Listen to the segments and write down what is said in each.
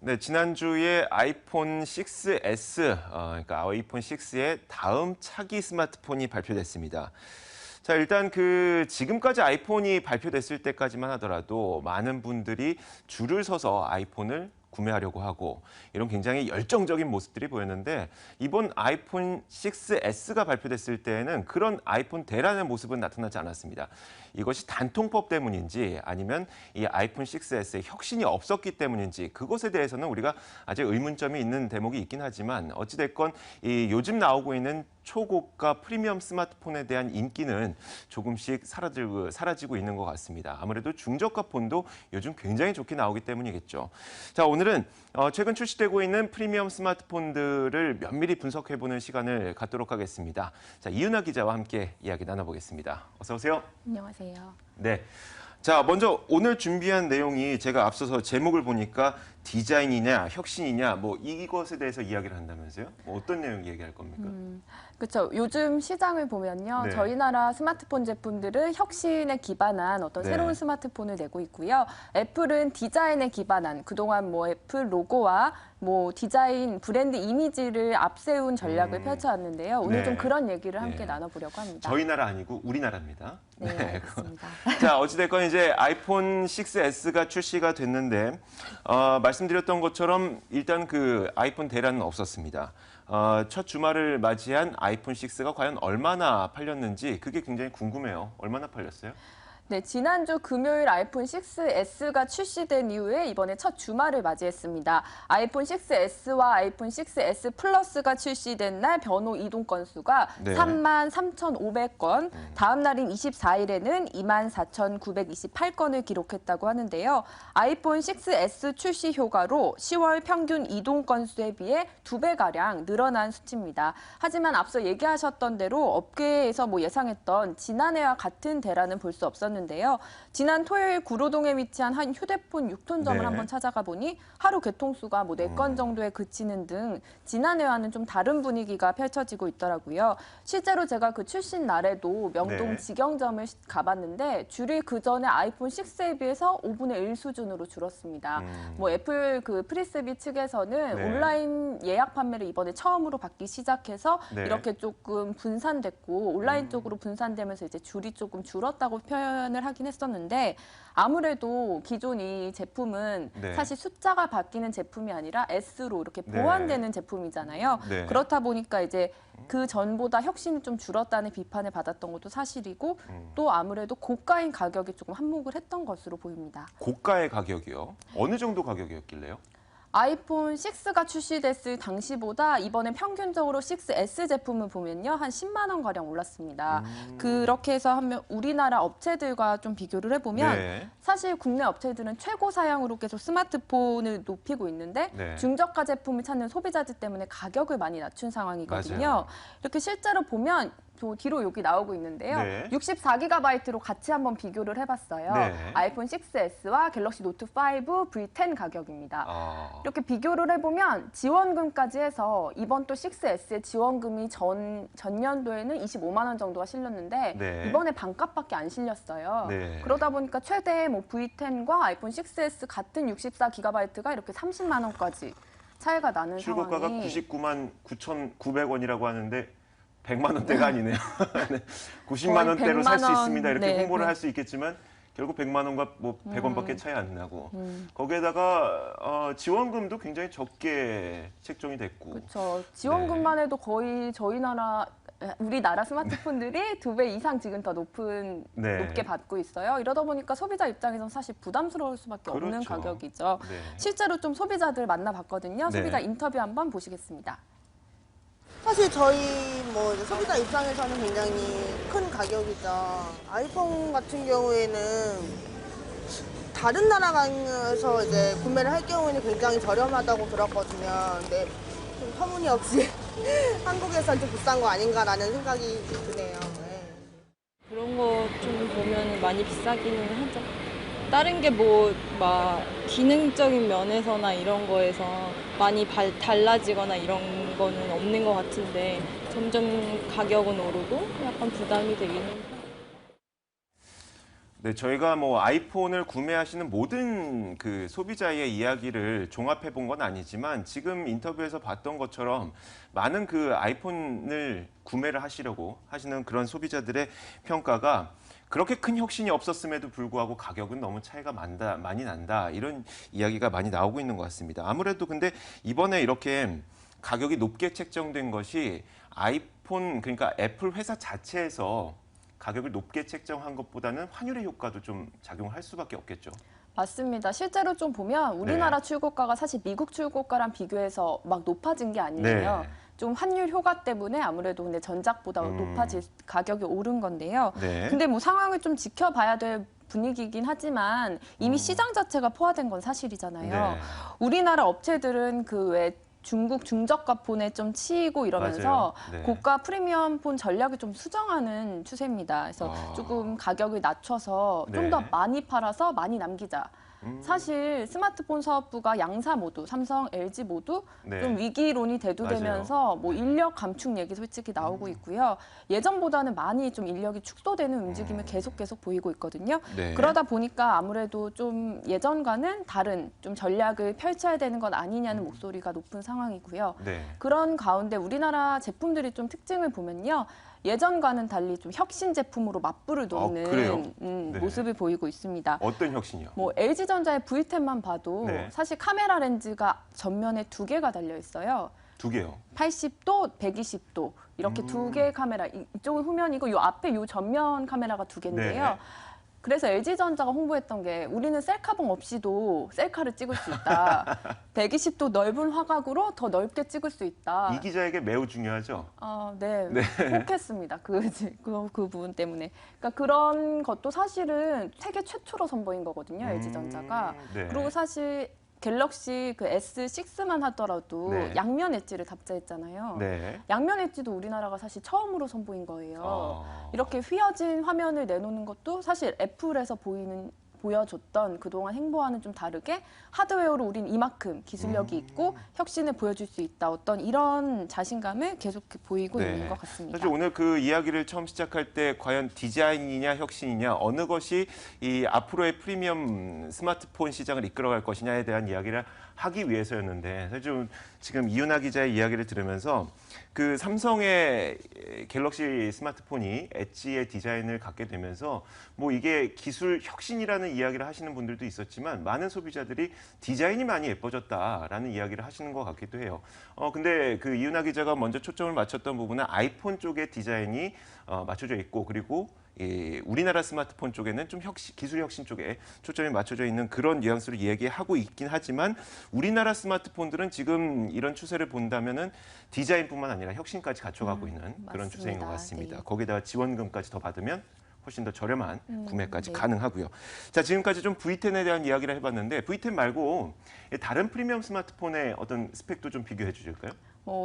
네, 지난주에 아이폰 6S, 그러니까 아이폰 6의 다음 차기 스마트폰이 발표됐습니다. 자, 일단 지금까지 아이폰이 발표됐을 때까지만 하더라도 많은 분들이 줄을 서서 아이폰을 구매하려고 하고 이런 굉장히 열정적인 모습들이 보였는데 이번 아이폰 6S가 발표됐을 때에는 그런 아이폰 대란의 모습은 나타나지 않았습니다. 이것이 단통법 때문인지 아니면 이 아이폰 6S의 혁신이 없었기 때문인지 그것에 대해서는 우리가 아직 의문점이 있는 대목이 있긴 하지만 어찌됐건 요즘 나오고 있는 초고가 프리미엄 스마트폰에 대한 인기는 조금씩 사라지고 있는 것 같습니다. 아무래도 중저가 폰도 요즘 굉장히 좋게 나오기 때문이겠죠. 자, 오늘은 최근 출시되고 있는 프리미엄 스마트폰들을 면밀히 분석해보는 시간을 갖도록 하겠습니다. 자, 이윤아 기자와 함께 이야기 나눠보겠습니다. 어서 오세요. 안녕하세요. 네. 자, 먼저 오늘 준비한 내용이 제가 앞서서 제목을 보니까 디자인이냐, 혁신이냐, 뭐 이것에 대해서 이야기를 한다면서요? 뭐 어떤 내용 얘기할 겁니까? 그렇죠. 요즘 시장을 보면요. 네. 저희 나라 스마트폰 제품들은 혁신에 기반한 어떤 네. 새로운 스마트폰을 내고 있고요. 애플은 디자인에 기반한 그동안 뭐 애플 로고와 뭐 디자인, 브랜드 이미지를 앞세운 전략을 펼쳐왔는데요. 오늘 네. 좀 그런 얘기를 함께 네. 나눠보려고 합니다. 저희 나라 아니고 우리나라입니다. 네, 알겠습니다. 자, 어찌됐건 이제 아이폰 6S가 출시가 됐는데 말씀드렸던 것처럼 일단 아이폰 대란은 없었습니다. 첫 주말을 맞이한 아이폰 6가 과연 얼마나 팔렸는지 그게 굉장히 궁금해요. 얼마나 팔렸어요? 네, 지난주 금요일 아이폰 6S가 출시된 이후에 이번에 첫 주말을 맞이했습니다. 아이폰 6S와 아이폰 6S 플러스가 출시된 날 변호 이동 건수가 네. 33,500건, 다음 날인 24일에는 24,928건을 기록했다고 하는데요. 아이폰 6S 출시 효과로 10월 평균 이동 건수에 비해 2배가량 늘어난 수치입니다. 하지만 앞서 얘기하셨던 대로 업계에서 예상했던 지난해와 같은 대란은 볼 수 없었는데요. 지난 토요일 구로동에 위치한 한 휴대폰 6톤점을 네. 한번 찾아가 보니 하루 개통수가 4건 정도에 그치는 등 지난해와는 좀 다른 분위기가 펼쳐지고 있더라고요. 실제로 제가 그 출신 날에도 명동 네. 직영점을 가봤는데 줄이 그전에 아이폰 6에 비해서 5분의 1 수준으로 줄었습니다. 애플 프리세비 측에서는 네. 온라인 예약 판매를 이번에 처음으로 받기 시작해서 네. 이렇게 조금 분산됐고 온라인 쪽으로 분산되면서 이제 줄이 조금 줄었다고 표현을 하긴 했었는데 아무래도 기존 이 제품은 네. 사실 숫자가 바뀌는 제품이 아니라 S로 이렇게 네. 보완되는 제품이잖아요. 네. 그렇다 보니까 이제 그 전보다 혁신이 좀 줄었다는 비판을 받았던 것도 사실이고 또 아무래도 고가인 가격이 조금 한몫을 했던 것으로 보입니다. 고가의 가격이요? 어느 정도 가격이었길래요? 아이폰 6가 출시됐을 당시보다 이번에 평균적으로 6S 제품을 보면요. 한 10만 원 가량 올랐습니다. 그렇게 해서 하면 우리나라 업체들과 좀 비교를 해보면 네. 사실 국내 업체들은 최고 사양으로 계속 스마트폰을 높이고 있는데 네. 중저가 제품을 찾는 소비자들 때문에 가격을 많이 낮춘 상황이거든요. 맞아요. 이렇게 실제로 보면 뒤로 여기 나오고 있는데요. 네. 64GB로 같이 한번 비교를 해봤어요. 네. 아이폰 6S와 갤럭시 노트 5 V10 가격입니다. 이렇게 비교를 해보면 지원금까지 해서 이번 또 6S의 지원금이 전년도에는 25만 원 정도가 실렸는데 네. 이번에 반값밖에 안 실렸어요. 네. 그러다 보니까 최대 V10과 아이폰 6S 같은 64GB가 이렇게 30만 원까지 차이가 나는 출고가가 상황이 99만 9,900원이라고 하는데 100만 원대가 아니네요. 네. 90만 거의 원대로 살 수 100만 원, 있습니다. 이렇게 네, 홍보를 네. 할 수 있겠지만 결국 100만 원과 100원밖에 차이 안 나고 거기에다가 지원금도 굉장히 적게 책정이 됐고 그렇죠. 지원금만 해도 거의 우리나라 스마트폰들이 2배 이상 지금 더 네. 높게 받고 있어요. 이러다 보니까 소비자 입장에선 사실 부담스러울 수밖에 없는 그렇죠. 가격이죠. 네. 실제로 좀 소비자들 만나봤거든요. 네. 소비자 인터뷰 한번 보시겠습니다. 사실 저희 이제 소비자 입장에서는 굉장히 큰 가격이죠. 아이폰 같은 경우에는 다른 나라 가서 이제 구매를 할 경우에는 굉장히 저렴하다고 들었거든요. 근데 좀 터무니없이 한국에선 좀 비싼 거 아닌가라는 생각이 드네요. 네. 그런 거 좀 보면 많이 비싸기는 하죠. 다른 게 막 기능적인 면에서나 이런 거에서 많이 달라지거나 이런 거는 없는 것 같은데 점점 가격은 오르고 약간 부담이 되기는 해요. 네, 저희가 뭐 아이폰을 구매하시는 모든 그 소비자의 이야기를 종합해 본 건 아니지만 지금 인터뷰에서 봤던 것처럼 많은 그 아이폰을 구매를 하시려고 하시는 그런 소비자들의 평가가 그렇게 큰 혁신이 없었음에도 불구하고 가격은 너무 차이가 많이 난다. 이런 이야기가 많이 나오고 있는 것 같습니다. 아무래도 근데 이번에 이렇게 가격이 높게 책정된 것이 아이폰, 그러니까 애플 회사 자체에서 가격을 높게 책정한 것보다는 환율의 효과도 좀 작용할 수밖에 없겠죠. 맞습니다. 실제로 좀 보면 우리나라 출고가가 사실 미국 출고가랑 비교해서 막 높아진 게 아니에요. 네. 좀 환율 효과 때문에 아무래도 근데 전작보다 높아질 가격이 오른 건데요. 네. 근데 뭐 상황을 좀 지켜봐야 될 분위기이긴 하지만 이미 시장 자체가 포화된 건 사실이잖아요. 네. 우리나라 업체들은 그 왜 중국 중저가 폰에 좀 치이고 이러면서 맞아요. 네. 고가 프리미엄 폰 전략을 좀 수정하는 추세입니다. 그래서 조금 가격을 낮춰서 좀 네. 더 많이 팔아서 많이 남기자. 사실 스마트폰 사업부가 양사 모두, 삼성, LG 모두 네. 좀 위기론이 대두되면서 뭐 인력 감축 얘기 솔직히 나오고 있고요. 예전보다는 많이 좀 인력이 축소되는 움직임을 계속 보이고 있거든요. 네. 그러다 보니까 아무래도 좀 예전과는 다른 좀 전략을 펼쳐야 되는 것 아니냐는 목소리가 높은 상황이고요. 네. 그런 가운데 우리나라 제품들이 좀 특징을 보면요. 예전과는 달리 좀 혁신 제품으로 맞불을 그래요? 놓는 네. 모습을 보이고 있습니다. 어떤 혁신이요? 뭐 LG전자의 V10만 봐도 네. 사실 카메라 렌즈가 전면에 2개가 달려 있어요. 2개요. 80도, 120도 이렇게 2개의 카메라. 이쪽은 후면이고 요 앞에 요 전면 카메라가 2개인데요. 네. 그래서 LG전자가 홍보했던 게 우리는 셀카봉 없이도 셀카를 찍을 수 있다. 120도 넓은 화각으로 더 넓게 찍을 수 있다. 이 기자에게 매우 중요하죠. 네, 혹했습니다. 그 부분 때문에. 그러니까 그런 것도 사실은 세계 최초로 선보인 거거든요, LG전자가. 네. 그리고 사실 갤럭시 그 S6만 하더라도 네. 양면 엣지를 탑재했잖아요. 네. 양면 엣지도 우리나라가 사실 처음으로 선보인 거예요. 아. 이렇게 휘어진 화면을 내놓는 것도 사실 애플에서 보여줬던 그동안 행보와는 좀 다르게 하드웨어로 우린 이만큼 기술력이 있고 혁신을 보여줄 수 있다. 어떤 이런 자신감을 계속 보이고 네. 있는 것 같습니다. 사실 오늘 그 이야기를 처음 시작할 때 과연 디자인이냐 혁신이냐 어느 것이 이 앞으로의 프리미엄 스마트폰 시장을 이끌어갈 것이냐에 대한 이야기를 하기 위해서였는데 사실 좀 지금 이윤아 기자의 이야기를 들으면서 그 삼성의 갤럭시 스마트폰이 엣지의 디자인을 갖게 되면서 뭐 이게 기술 혁신이라는 이야기를 하시는 분들도 있었지만 많은 소비자들이 디자인이 많이 예뻐졌다라는 이야기를 하시는 것 같기도 해요. 근데 그 이윤아 기자가 먼저 초점을 맞췄던 부분은 아이폰 쪽의 디자인이 맞춰져 있고 그리고 우리나라 스마트폰 쪽에는 좀 기술 혁신 쪽에 초점이 맞춰져 있는 그런 뉘앙스로 얘기하고 있긴 하지만 우리나라 스마트폰들은 지금 이런 추세를 본다면은 디자인뿐만 아니라 혁신까지 갖춰가고 있는 그런 추세인 것 맞습니다. 같습니다. 네. 거기다가 지원금까지 더 받으면 훨씬 더 저렴한 구매까지 네. 가능하고요. 자, 지금까지 좀 V10에 대한 이야기를 해봤는데 V10 말고 다른 프리미엄 스마트폰의 어떤 스펙도 좀 비교해 주실까요?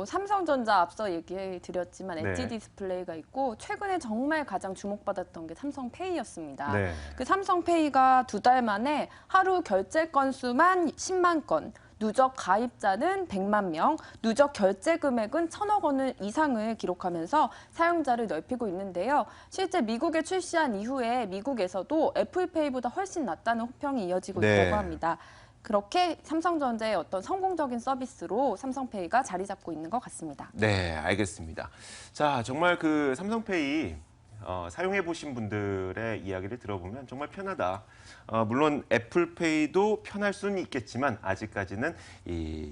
삼성전자 앞서 얘기 드렸지만 네. 엣지 디스플레이가 있고 최근에 정말 가장 주목받았던 게 삼성페이였습니다. 네. 그 삼성페이가 2달 만에 하루 결제 건수만 10만 건, 누적 가입자는 100만 명, 누적 결제 금액은 1,000억 원 이상을 기록하면서 사용자를 넓히고 있는데요. 실제 미국에 출시한 이후에 미국에서도 애플페이보다 훨씬 낫다는 호평이 이어지고 네. 있다고 합니다. 그렇게 삼성전자의 어떤 성공적인 서비스로 삼성페이가 자리 잡고 있는 것 같습니다. 네, 알겠습니다. 자, 정말 그 삼성페이 사용해 보신 분들의 이야기를 들어보면 정말 편하다. 물론 애플페이도 편할 수는 있겠지만 아직까지는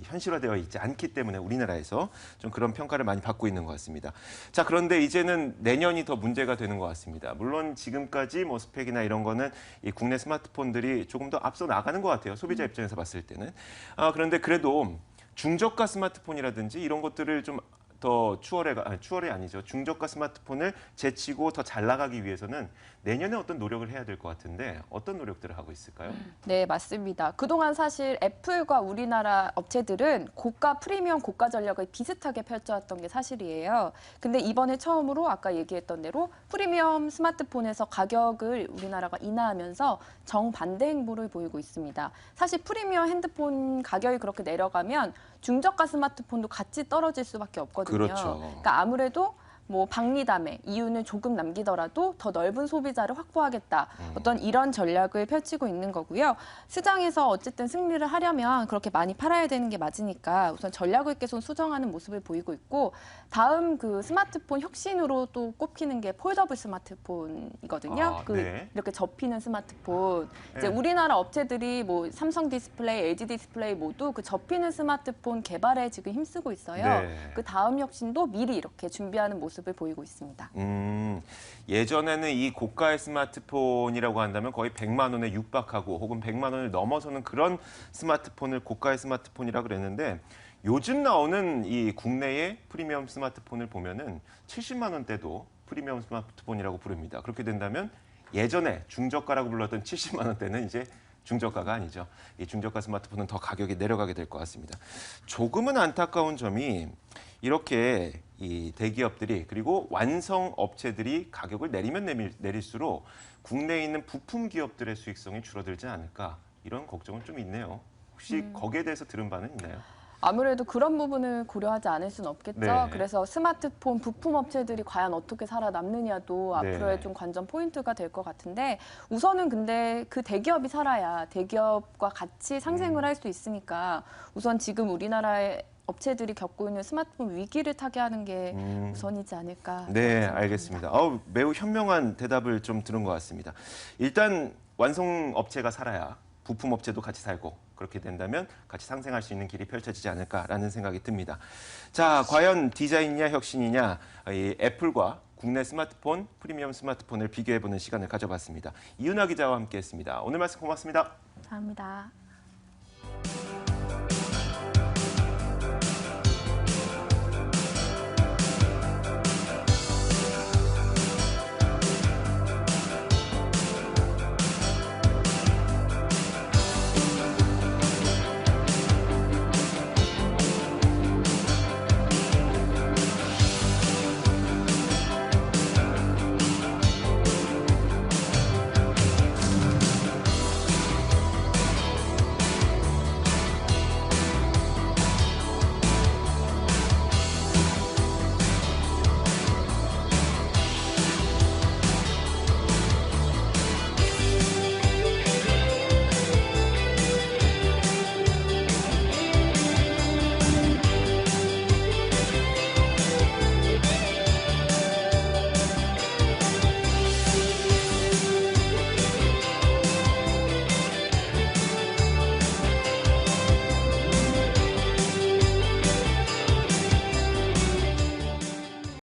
현실화되어 있지 않기 때문에 우리나라에서 좀 그런 평가를 많이 받고 있는 것 같습니다. 자, 그런데 이제는 내년이 더 문제가 되는 것 같습니다. 물론 지금까지 뭐 스펙이나 이런 거는 이 국내 스마트폰들이 조금 더 앞서 나가는 것 같아요. 소비자 입장에서 봤을 때는. 그런데 그래도 중저가 스마트폰이라든지 이런 것들을 좀 더 추월이 아니죠. 중저가 스마트폰을 제치고 더 잘 나가기 위해서는 내년에 어떤 노력을 해야 될 것 같은데 어떤 노력들을 하고 있을까요? 네, 맞습니다. 그동안 사실 애플과 우리나라 업체들은 고가 프리미엄 고가 전략을 비슷하게 펼쳐왔던 게 사실이에요. 근데 이번에 처음으로 아까 얘기했던 대로 프리미엄 스마트폰에서 가격을 우리나라가 인하하면서 정반대 행보를 보이고 있습니다. 사실 프리미엄 핸드폰 가격이 그렇게 내려가면 중저가 스마트폰도 같이 떨어질 수밖에 없거든요. 그렇죠. 그러니까 아무래도 뭐 박리담회, 이유는 조금 남기더라도 더 넓은 소비자를 확보하겠다. 어떤 이런 전략을 펼치고 있는 거고요. 시장에서 어쨌든 승리를 하려면 그렇게 많이 팔아야 되는 게 맞으니까 우선 전략을 계속 수정하는 모습을 보이고 있고 다음 그 스마트폰 혁신으로 또 꼽히는 게 폴더블 스마트폰이거든요. 네. 이렇게 접히는 스마트폰. 이제 네. 우리나라 업체들이 뭐 삼성 디스플레이, LG 디스플레이 모두 그 접히는 스마트폰 개발에 지금 힘쓰고 있어요. 네. 그 다음 혁신도 미리 이렇게 준비하는 모습을 보이고 있습니다. 예전에는 이 고가의 스마트폰이라고 한다면 거의 100만 원에 육박하고 혹은 100만 원을 넘어서는 그런 스마트폰을 고가의 스마트폰이라 그랬는데 요즘 나오는 이 국내의 프리미엄 스마트폰을 보면은 70만 원대도 프리미엄 스마트폰이라고 부릅니다. 그렇게 된다면 예전에 중저가라고 불렀던 70만 원대는 이제 중저가가 아니죠. 이 중저가 스마트폰은 더 가격이 내려가게 될 것 같습니다. 조금은 안타까운 점이 이렇게 이 대기업들이 그리고 완성 업체들이 가격을 내리면 내릴수록 국내에 있는 부품 기업들의 수익성이 줄어들지 않을까 이런 걱정은 좀 있네요. 혹시 거기에 대해서 들은 바는 있나요? 아무래도 그런 부분을 고려하지 않을 수는 없겠죠. 네. 그래서 스마트폰 부품 업체들이 과연 어떻게 살아남느냐도 네. 앞으로의 좀 관전 포인트가 될 것 같은데 우선은 근데 그 대기업이 살아야 대기업과 같이 상생을 할 수 있으니까 우선 지금 우리나라의 업체들이 겪고 있는 스마트폰 위기를 타개하는 게 우선이지 않을까. 네, 생각합니다. 알겠습니다. 매우 현명한 대답을 좀 들은 것 같습니다. 일단 완성 업체가 살아야 부품 업체도 같이 살고 그렇게 된다면 같이 상생할 수 있는 길이 펼쳐지지 않을까라는 생각이 듭니다. 자, 과연 디자인이냐 혁신이냐 이 애플과 국내 스마트폰, 프리미엄 스마트폰을 비교해보는 시간을 가져봤습니다. 이윤아 기자와 함께했습니다. 오늘 말씀 고맙습니다. 감사합니다.